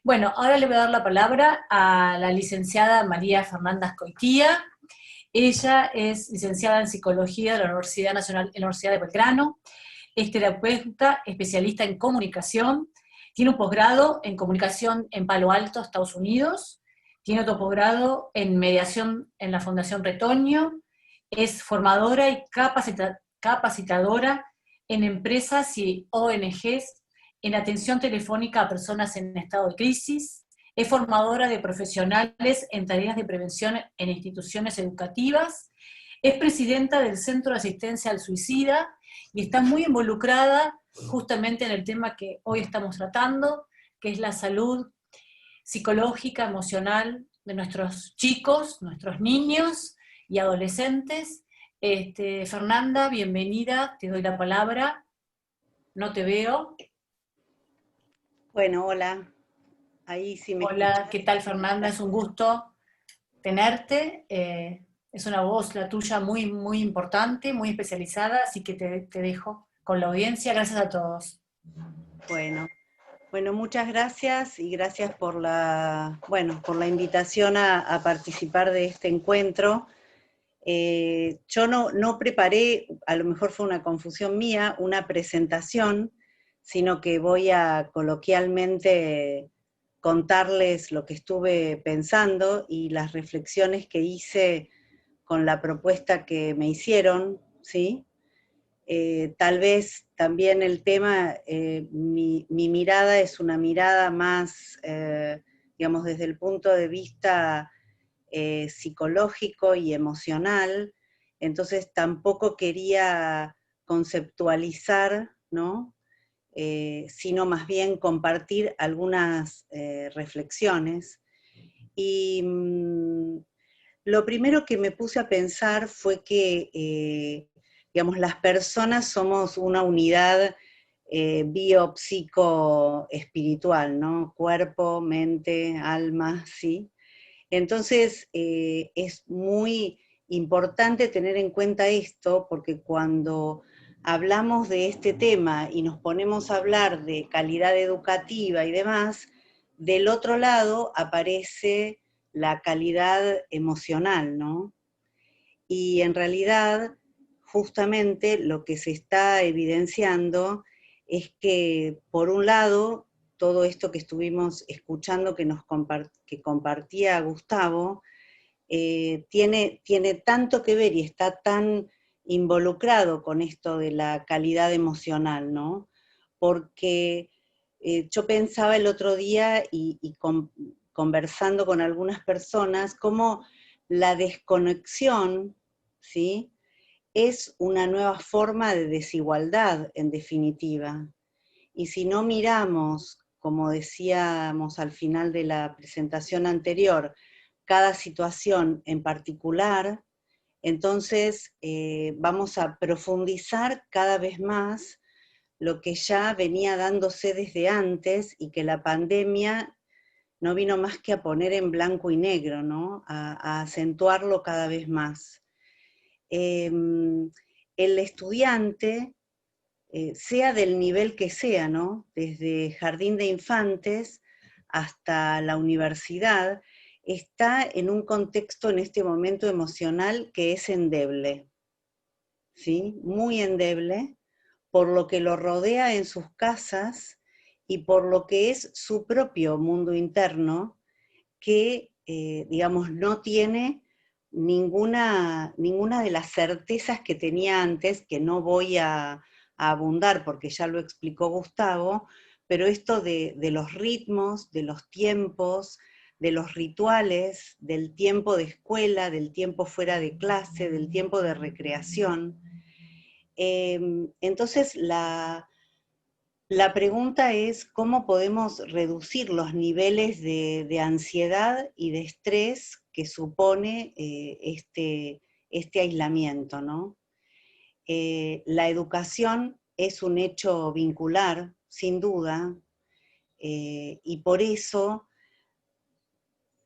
Bueno, ahora le voy a dar la palabra a la licenciada María Fernanda Azcoitía. Ella es licenciada en Psicología de la Universidad Nacional, en la Universidad de Belgrano, es terapeuta especialista en comunicación, tiene un posgrado en comunicación en Palo Alto, Estados Unidos, tiene otro posgrado en mediación en la Fundación Retoño, es formadora y capacitadora en empresas y ONGs en atención telefónica a personas en estado de crisis, es formadora de profesionales en tareas de prevención en instituciones educativas, es presidenta del Centro de Asistencia al Suicida y está muy involucrada justamente en el tema que hoy estamos tratando, que es la salud psicológica, emocional de nuestros chicos, nuestros niños y adolescentes. Fernanda, bienvenida, te doy la palabra. No te veo. Bueno, hola, ahí sí me Hola, escuchás. ¿qué tal, Fernanda? Es un gusto tenerte. Es una voz, la tuya, muy, muy importante, muy especializada, así que te dejo con la audiencia. Gracias a todos. Bueno, muchas gracias y gracias por por la invitación a participar de este encuentro. Yo no preparé, a lo mejor fue una confusión mía, una presentación, sino que voy a coloquialmente contarles lo que estuve pensando y las reflexiones que hice con la propuesta que me hicieron, ¿sí? Tal vez también el tema, mi mirada es una mirada más, digamos, desde el punto de vista psicológico y emocional, entonces tampoco quería conceptualizar, ¿no? Sino más bien compartir algunas reflexiones. Y lo primero que me puse a pensar fue que, digamos, las personas somos una unidad biopsico-espiritual, ¿no? Cuerpo, mente, alma, ¿sí? Entonces, es muy importante tener en cuenta esto, porque cuando hablamos de este tema y nos ponemos a hablar de calidad educativa y demás, del otro lado aparece la calidad emocional, ¿no? Y en realidad, justamente lo que se está evidenciando es que, por un lado, todo esto que estuvimos escuchando que compartía Gustavo, tiene tanto que ver y está tan involucrado con esto de la calidad emocional, ¿no? Porque yo pensaba el otro día conversando con algunas personas, cómo la desconexión, ¿sí?, es una nueva forma de desigualdad, en definitiva. Y si no miramos, como decíamos al final de la presentación anterior, cada situación en particular, entonces vamos a profundizar cada vez más lo que ya venía dándose desde antes y que la pandemia no vino más que a poner en blanco y negro, ¿no? A acentuarlo cada vez más. El estudiante, sea del nivel que sea, ¿no? Desde jardín de infantes hasta la universidad, está en un contexto en este momento emocional que es endeble, ¿sí? Muy endeble, por lo que lo rodea en sus casas y por lo que es su propio mundo interno, que, digamos, no tiene ninguna de las certezas que tenía antes, que no voy a abundar porque ya lo explicó Gustavo, pero esto de los ritmos, de los tiempos, de los rituales, del tiempo de escuela, del tiempo fuera de clase, del tiempo de recreación. Entonces, la pregunta es cómo podemos reducir los niveles de ansiedad y de estrés que supone este aislamiento, ¿no? La educación es un hecho vincular, sin duda, y por eso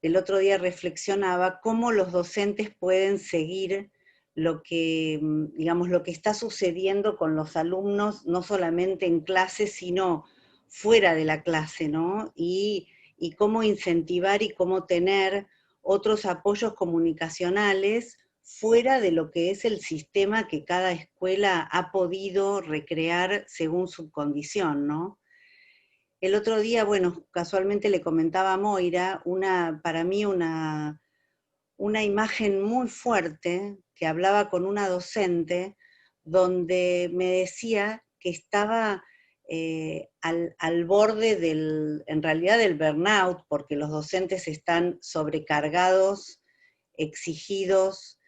el otro día reflexionaba cómo los docentes pueden seguir lo que, digamos, lo que está sucediendo con los alumnos, no solamente en clase, sino fuera de la clase, ¿no? Y y cómo incentivar y cómo tener otros apoyos comunicacionales fuera de lo que es el sistema que cada escuela ha podido recrear según su condición, ¿no? El otro día, bueno, casualmente le comentaba a Moira, para mí una imagen muy fuerte que hablaba con una docente donde me decía que estaba al borde en realidad del burnout, porque los docentes están sobrecargados, exigidos,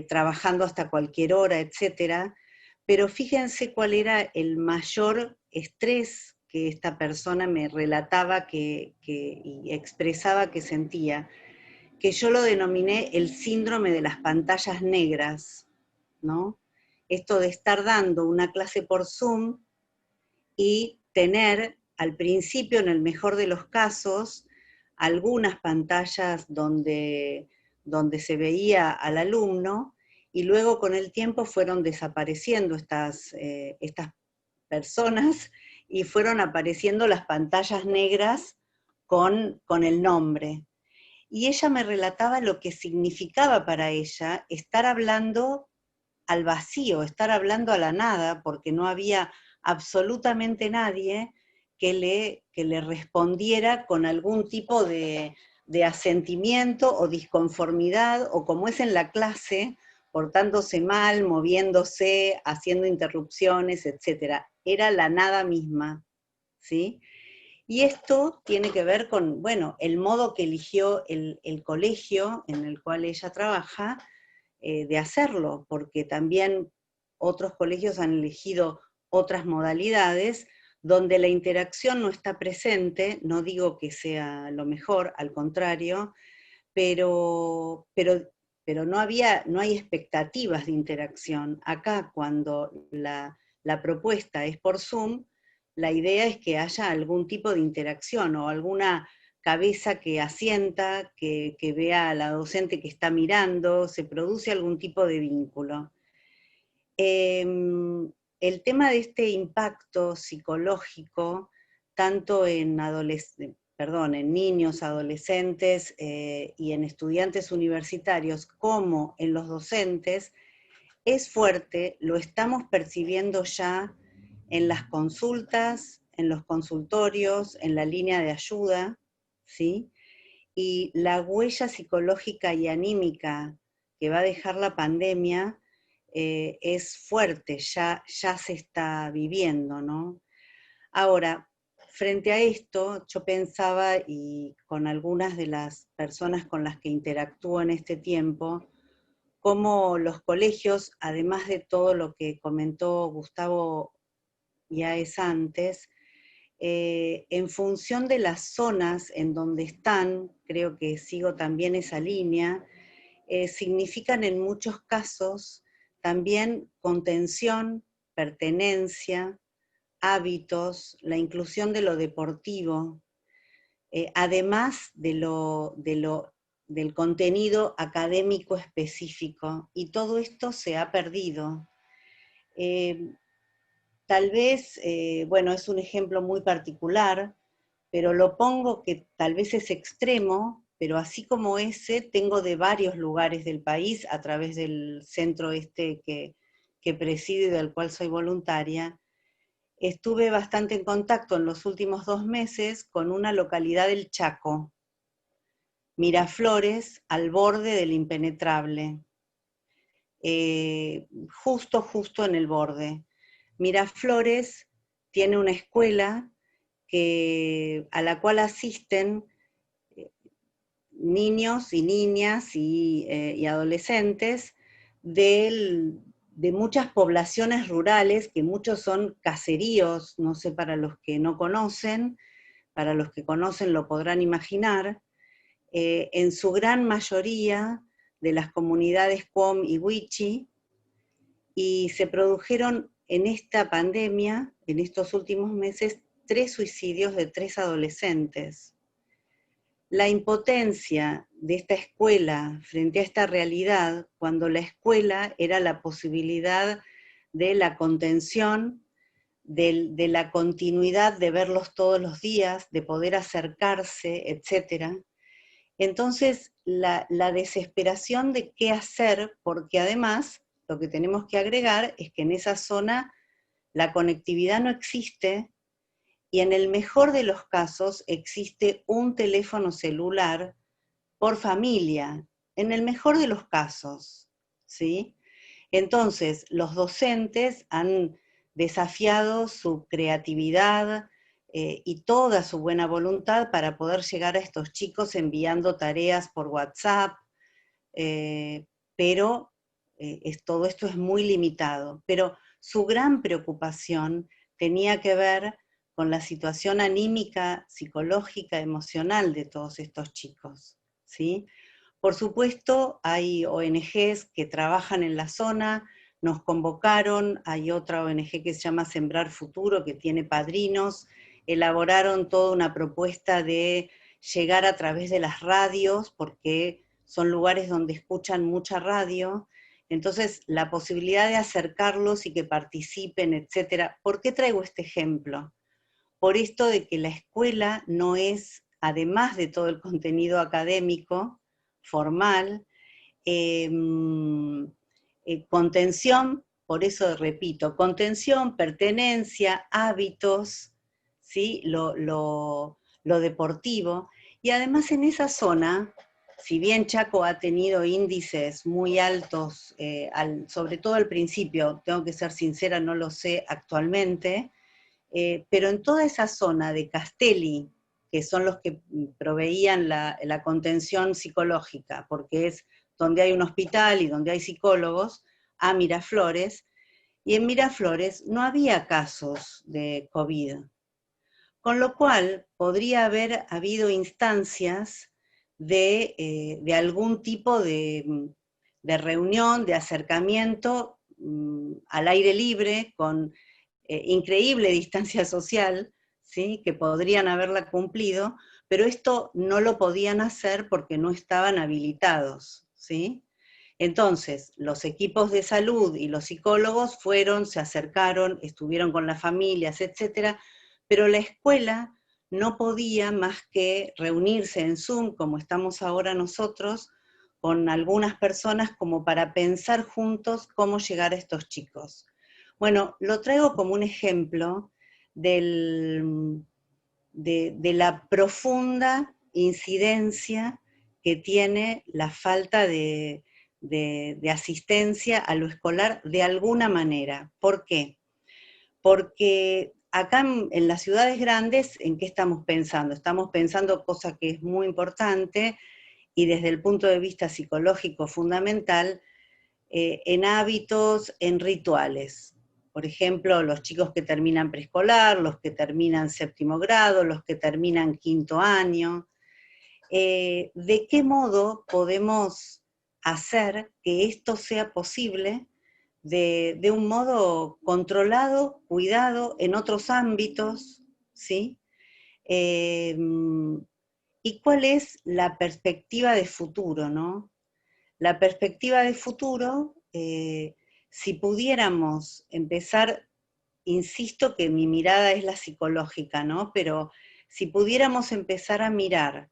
trabajando hasta cualquier hora, etcétera. Pero fíjense cuál era el mayor estrés que esta persona me relataba y expresaba que sentía, que yo lo denominé el síndrome de las pantallas negras, ¿no? Esto de estar dando una clase por Zoom y tener al principio, en el mejor de los casos, algunas pantallas donde se veía al alumno, y luego con el tiempo fueron desapareciendo estas personas y fueron apareciendo las pantallas negras con el nombre. Y ella me relataba lo que significaba para ella estar hablando al vacío, estar hablando a la nada, porque no había absolutamente nadie que le respondiera con algún tipo de asentimiento o disconformidad, o como es en la clase, portándose mal, moviéndose, haciendo interrupciones, etc. Era la nada misma, ¿sí? Y esto tiene que ver con, bueno, el modo que eligió el colegio en el cual ella trabaja de hacerlo, porque también otros colegios han elegido otras modalidades donde la interacción no está presente, no digo que sea lo mejor, al contrario, pero no hay expectativas de interacción. Acá, cuando la propuesta es por Zoom, la idea es que haya algún tipo de interacción o alguna cabeza que asienta, que vea a la docente que está mirando, se produce algún tipo de vínculo. El tema de este impacto psicológico, tanto en niños, adolescentes y en estudiantes universitarios, como en los docentes, es fuerte, lo estamos percibiendo ya en las consultas, en los consultorios, en la línea de ayuda, ¿sí? Y la huella psicológica y anímica que va a dejar la pandemia es fuerte, ya se está viviendo, ¿no? Ahora, frente a esto, yo pensaba, y con algunas de las personas con las que interactúo en este tiempo, cómo los colegios, además de todo lo que comentó Gustavo Yaes antes, en función de las zonas en donde están, creo que sigo también esa línea, significan en muchos casos también contención, pertenencia, hábitos, la inclusión de lo deportivo, además del contenido académico específico, y todo esto se ha perdido. Tal vez, bueno, es un ejemplo muy particular, pero lo pongo que tal vez es extremo, pero así como ese, tengo de varios lugares del país, a través del centro que presido y del cual soy voluntaria. Estuve bastante en contacto en los últimos 2 meses con una localidad del Chaco, Miraflores, al borde del impenetrable, justo en el borde. Miraflores tiene una escuela a la cual asisten niños y niñas y adolescentes de muchas poblaciones rurales, que muchos son caseríos, no sé, para los que no conocen, para los que conocen lo podrán imaginar, en su gran mayoría de las comunidades Qom y Wichi, y se produjeron en esta pandemia, en estos últimos meses, 3 suicidios de 3 adolescentes. La impotencia de esta escuela frente a esta realidad, cuando la escuela era la posibilidad de la contención, de la continuidad de verlos todos los días, de poder acercarse, etc. Entonces, la desesperación de qué hacer, porque además lo que tenemos que agregar es que en esa zona la conectividad no existe y en el mejor de los casos existe un teléfono celular por familia, en el mejor de los casos, ¿sí? Entonces, los docentes han desafiado su creatividad y toda su buena voluntad para poder llegar a estos chicos enviando tareas por WhatsApp, pero todo esto es muy limitado. Pero su gran preocupación tenía que ver con la situación anímica, psicológica, emocional de todos estos chicos, ¿sí? Por supuesto, hay ONGs que trabajan en la zona, nos convocaron, hay otra ONG que se llama Sembrar Futuro, que tiene padrinos, elaboraron toda una propuesta de llegar a través de las radios, porque son lugares donde escuchan mucha radio, entonces la posibilidad de acercarlos y que participen, etc. ¿Por qué traigo este ejemplo? Por esto de que la escuela no es, además de todo el contenido académico, formal, contención, por eso repito, contención, pertenencia, hábitos, ¿sí? Lo deportivo, y además en esa zona, si bien Chaco ha tenido índices muy altos, sobre todo al principio, tengo que ser sincera, no lo sé actualmente, pero en toda esa zona de Castelli, que son los que proveían la contención psicológica, porque es donde hay un hospital y donde hay psicólogos, a Miraflores, y en Miraflores no había casos de COVID. Con lo cual podría haber habido instancias de algún tipo de reunión, de acercamiento al aire libre, con increíble distancia social, ¿sí? Que podrían haberla cumplido, pero esto no lo podían hacer porque no estaban habilitados, ¿sí? Entonces, los equipos de salud y los psicólogos fueron, se acercaron, estuvieron con las familias, etcétera, pero la escuela no podía más que reunirse en Zoom, como estamos ahora nosotros, con algunas personas como para pensar juntos cómo llegar a estos chicos. Bueno, lo traigo como un ejemplo de la profunda incidencia que tiene la falta de asistencia a lo escolar de alguna manera. ¿Por qué? Porque acá en las ciudades grandes, ¿en qué estamos pensando? Estamos pensando, cosa que es muy importante, y desde el punto de vista psicológico fundamental, en hábitos, en rituales. Por ejemplo, los chicos que terminan preescolar, los que terminan séptimo grado, los que terminan quinto año. ¿De qué modo podemos hacer que esto sea posible de un modo controlado, cuidado, en otros ámbitos, ¿sí? ¿Y cuál es la perspectiva de futuro, no? La perspectiva de futuro, si pudiéramos empezar, insisto que mi mirada es la psicológica, ¿no? Pero si pudiéramos empezar a mirar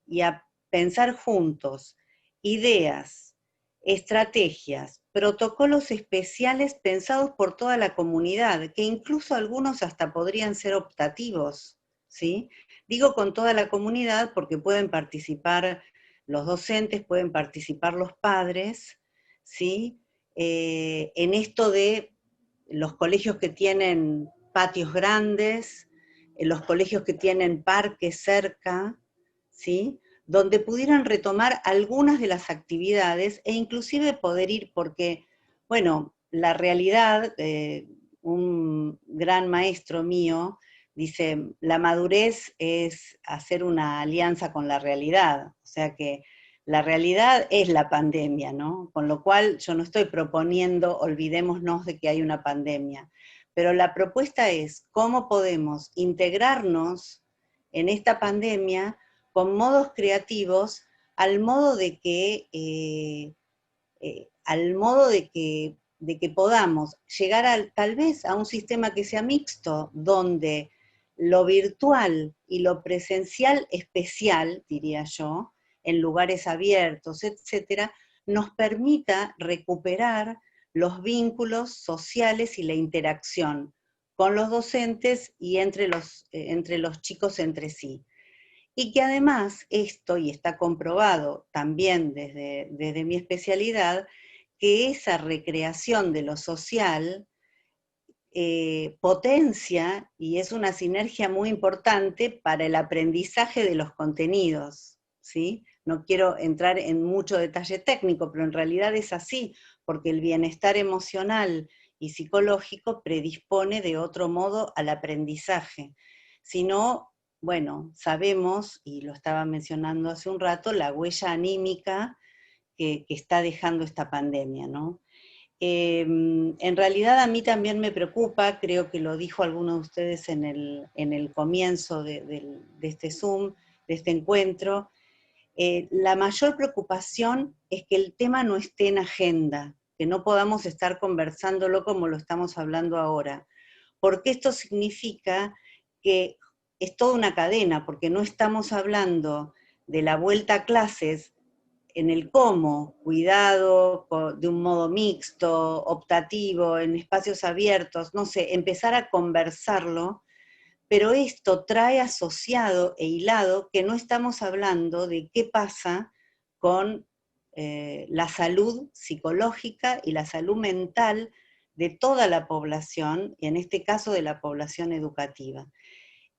y a pensar juntos ideas, estrategias, protocolos especiales pensados por toda la comunidad, que incluso algunos hasta podrían ser optativos, ¿sí? Digo con toda la comunidad porque pueden participar los docentes, pueden participar los padres, ¿sí? En esto de los colegios que tienen patios grandes, los colegios que tienen parques cerca, ¿sí? Donde pudieran retomar algunas de las actividades e inclusive poder ir, porque, bueno, la realidad, un gran maestro mío dice, la madurez es hacer una alianza con la realidad, o sea que la realidad es la pandemia, ¿no? Con lo cual yo no estoy proponiendo, olvidémonos de que hay una pandemia, pero la propuesta es cómo podemos integrarnos en esta pandemia con modos creativos al modo de que de que podamos llegar tal vez a un sistema que sea mixto, donde lo virtual y lo presencial especial, diría yo, en lugares abiertos, etcétera, nos permita recuperar los vínculos sociales y la interacción con los docentes y entre los chicos entre sí. Y que además esto, y está comprobado también desde mi especialidad, que esa recreación de lo social potencia y es una sinergia muy importante para el aprendizaje de los contenidos, ¿sí? No quiero entrar en mucho detalle técnico, pero en realidad es así, porque el bienestar emocional y psicológico predispone de otro modo al aprendizaje. Si no, bueno, sabemos, y lo estaba mencionando hace un rato, la huella anímica que está dejando esta pandemia, ¿no? En realidad a mí también me preocupa, creo que lo dijo alguno de ustedes en el comienzo de este Zoom, de este encuentro, la mayor preocupación es que el tema no esté en agenda, que no podamos estar conversándolo como lo estamos hablando ahora, porque esto significa que es toda una cadena, porque no estamos hablando de la vuelta a clases en el cómo, cuidado, de un modo mixto, optativo, en espacios abiertos, no sé, empezar a conversarlo, pero esto trae asociado e hilado que no estamos hablando de qué pasa con la salud psicológica y la salud mental de toda la población, y en este caso de la población educativa.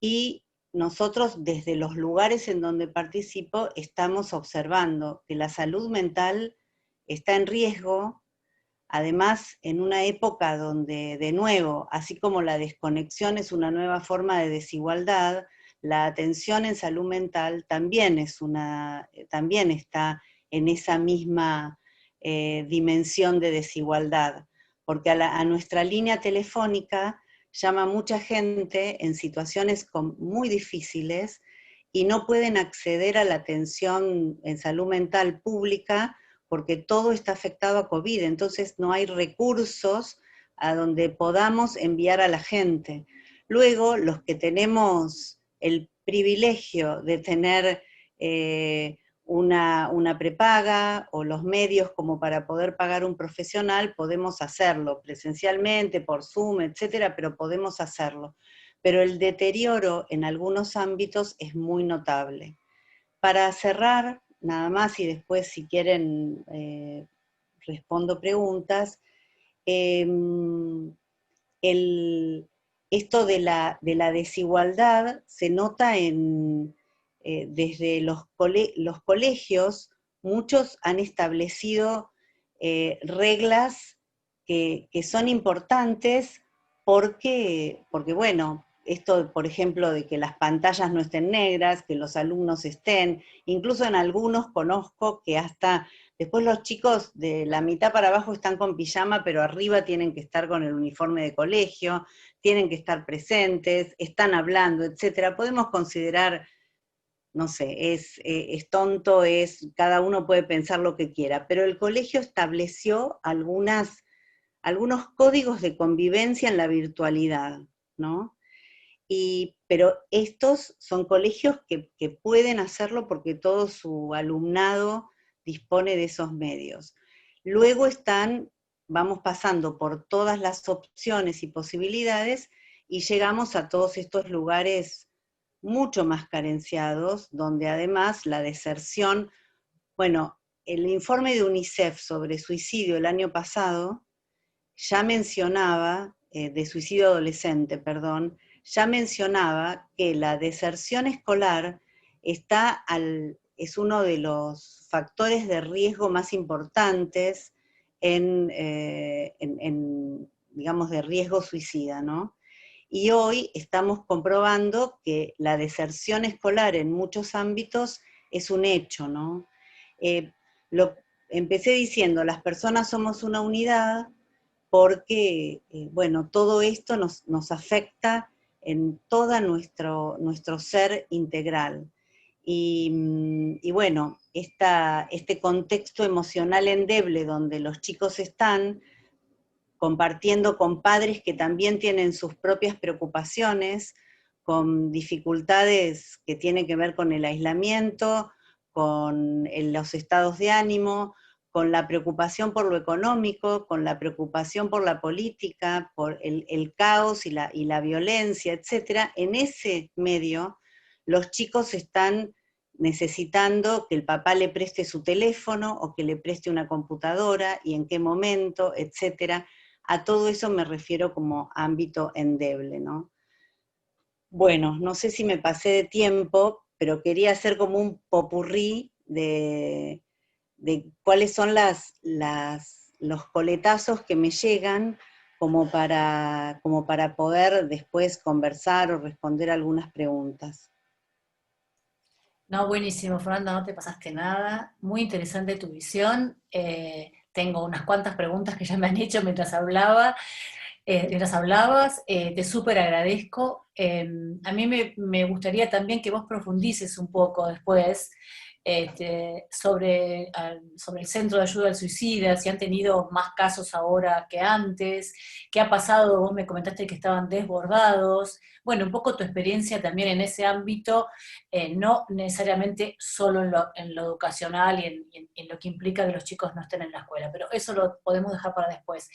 Y nosotros desde los lugares en donde participo estamos observando que la salud mental está en riesgo, además en una época donde, de nuevo, así como la desconexión es una nueva forma de desigualdad, la atención en salud mental también también está en esa misma dimensión de desigualdad, porque a nuestra línea telefónica llama mucha gente en situaciones muy difíciles y no pueden acceder a la atención en salud mental pública porque todo está afectado a COVID, entonces no hay recursos a donde podamos enviar a la gente. Luego, los que tenemos el privilegio de tener una prepaga o los medios como para poder pagar un profesional, podemos hacerlo presencialmente, por Zoom, etcétera, pero podemos hacerlo. Pero el deterioro en algunos ámbitos es muy notable. Para cerrar, nada más, y después si quieren respondo preguntas, eh, esto de la desigualdad se nota desde los colegios, muchos han establecido reglas que son importantes porque, bueno, esto, por ejemplo, de que las pantallas no estén negras, que los alumnos estén, incluso en algunos conozco que hasta después los chicos de la mitad para abajo están con pijama, pero arriba tienen que estar con el uniforme de colegio, tienen que estar presentes, están hablando, etcétera. Podemos considerar, no sé, es tonto, cada uno puede pensar lo que quiera, pero el colegio estableció algunos códigos de convivencia en la virtualidad, ¿no? Pero estos son colegios que pueden hacerlo porque todo su alumnado dispone de esos medios. Luego vamos pasando por todas las opciones y posibilidades y llegamos a todos estos lugares mucho más carenciados, donde además la deserción, bueno, el informe de UNICEF sobre suicidio el año pasado ya mencionaba, de suicidio adolescente, perdón, ya mencionaba que la deserción escolar es uno de los factores de riesgo más importantes digamos, de riesgo suicida, ¿no? Y hoy estamos comprobando que la deserción escolar en muchos ámbitos es un hecho, ¿no? Eh, Empecé diciendo, las personas somos una unidad, porque, bueno, todo esto nos afecta en todo nuestro ser integral. Y bueno, este contexto emocional endeble donde los chicos están, compartiendo con padres que también tienen sus propias preocupaciones, con dificultades que tienen que ver con el aislamiento, con los estados de ánimo, con la preocupación por lo económico, con la preocupación por la política, por el caos y la violencia, etc. En ese medio, los chicos están necesitando que el papá le preste su teléfono o que le preste una computadora y en qué momento, etc. A todo eso me refiero como ámbito endeble, ¿no? Bueno, no sé si me pasé de tiempo, pero quería hacer como un popurrí de cuáles son los coletazos que me llegan como para poder después conversar o responder algunas preguntas. No, buenísimo, Fernanda, no te pasaste nada. Muy interesante tu visión. Tengo unas cuantas preguntas que ya me han hecho mientras hablabas. Te súper agradezco. A mí me gustaría también que vos profundices un poco después sobre el Centro de Ayuda al Suicida, si han tenido más casos ahora que antes, qué ha pasado, vos me comentaste que estaban desbordados. Bueno, un poco tu experiencia también en ese ámbito, no necesariamente solo en lo educacional y en lo que implica que los chicos no estén en la escuela, pero eso lo podemos dejar para después.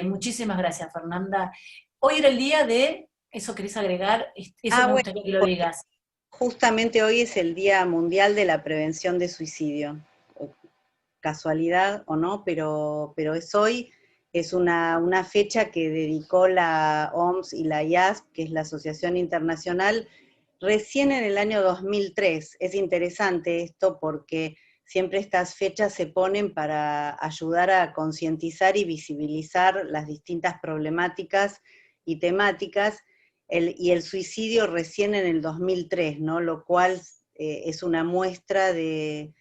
Muchísimas gracias, Fernanda. Hoy era el día de, ¿eso querés agregar? Eso me Bueno, gustaría que lo digas. justamente hoy es el Día Mundial de la Prevención de Suicidio. Casualidad o no, pero es hoy, es una fecha que dedicó la OMS y la IASP, que es la Asociación Internacional, recién en el año 2003. Es interesante esto porque siempre estas fechas se ponen para ayudar a concientizar y visibilizar las distintas problemáticas y temáticas, y el suicidio recién en el 2003, ¿no? Lo cual es una muestra de,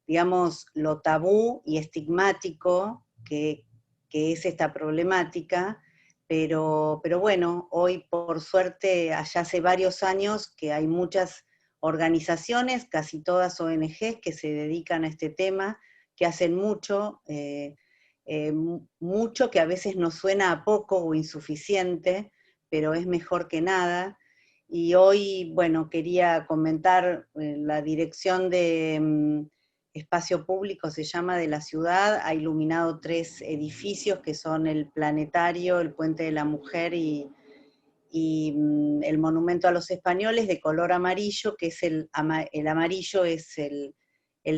digamos, lo tabú y estigmático que es esta problemática, pero bueno, hoy por suerte, allá hace varios años que hay muchas organizaciones, casi todas ONGs, que se dedican a este tema, que hacen mucho que a veces nos suena a poco o insuficiente, pero es mejor que nada. Y hoy, bueno, quería comentar la dirección de espacio público, se llama, de la ciudad, ha iluminado 3 edificios que son el Planetario, el Puente de la Mujer y el Monumento a los Españoles de color amarillo, que es el amarillo es el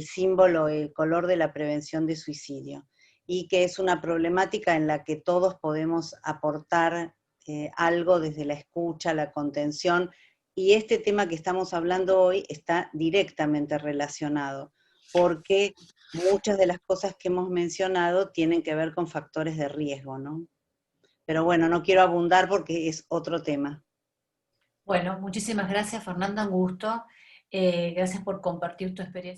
símbolo, el color de la prevención de suicidio, y que es una problemática en la que todos podemos aportar algo desde la escucha, la contención, y este tema que estamos hablando hoy está directamente relacionado, porque muchas de las cosas que hemos mencionado tienen que ver con factores de riesgo, ¿no? Pero bueno, no quiero abundar porque es otro tema. Bueno, muchísimas gracias, Fernanda, un gusto. Gracias por compartir tu experiencia.